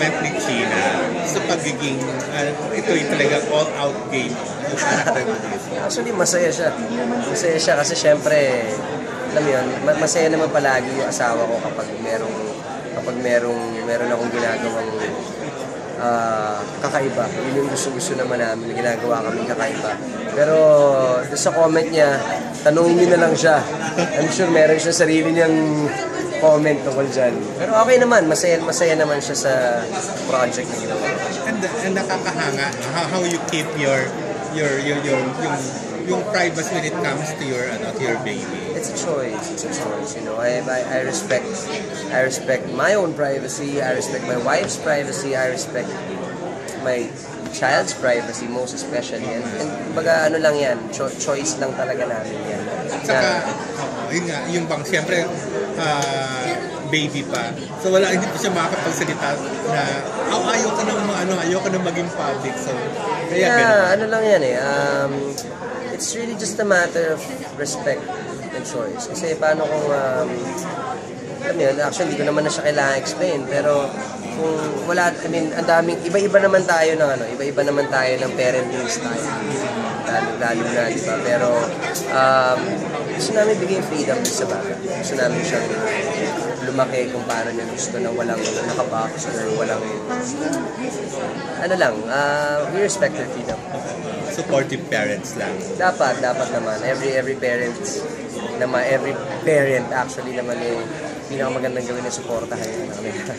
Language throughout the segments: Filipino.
comment ni China sa pagiging, ito yung talagang all-out game ng character mo dito? Actually, masaya siya. Masaya siya kasi syempre, alam mo yun, masaya naman palagi yung asawa ko kapag meron akong ginagawang kakaiba. Yun yung gusto naman namin, ginagawa kami kakaiba. Pero sa comment niya, tanungin niyo na lang siya. I'm sure meron siya sarili niyang comment tungkol dyan. Pero okay naman, masaya naman siya sa project na ginawa. And nakakahanga, how you keep yung privacy when it comes to your baby. It's a choice, you know. I respect my own privacy, I respect my wife's privacy, I respect my child's privacy most especially. And baga ano lang yan, choice lang talaga namin yan. Saka, yun nga, yung bang siyempre, baby pa. So hindi pa siya makakapagsalita na ayaw ka na maging public. So, kaya ano lang yan it's really just a matter of respect and choice. Kasi paano kung actually hindi ko naman na siya kailangan explain, pero kung wala, ang daming iba-iba naman tayo ng parenting style. Lalo na, di ba? Pero gusto namin bigyan freedom sa bata. Gusto namin siyang lumaki kung paano niya gusto na walang nakabox or walang we respect their freedom. Supportive parents lang. Dapat naman. Every parent actually naman pinakamagandang gawin na supportahan yun.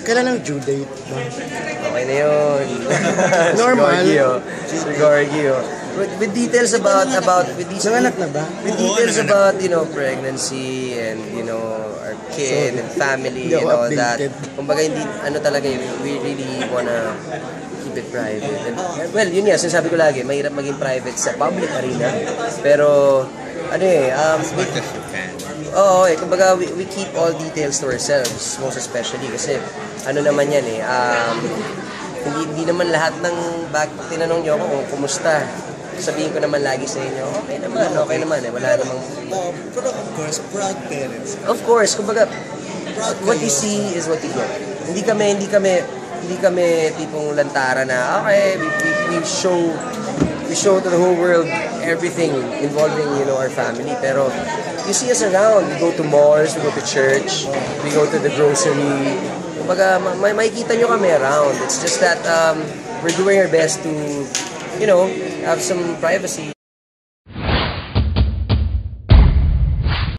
Kailan ang due date? Okay na yun. Normal. Si Gorgio. With details about Nanganak na ba? With details about, pregnancy and, our kid and family and all that. Kumbaga hindi, talaga yun, we really wanna keep it private. And, well, yun nga, sinasabi ko lagi, mahirap maging private sa public arena. Pero, as much as you can. Oo, kumbaga we keep all details to ourselves, most especially kasi naman yan hindi naman lahat ng tinanong niyo ako kung kumusta. Sabihin ko naman lagi sa inyo, okay naman wala namang pero of course, proud parents. Of course, kumbaga what you see is what you get. Hindi kami tipong lantara na okay, we show to the whole world everything involving our family, pero you see us around. We go to malls, we go to church, we go to the grocery. Kumbaga, makikita nyo kami around. It's just that we're doing our best to, have some privacy.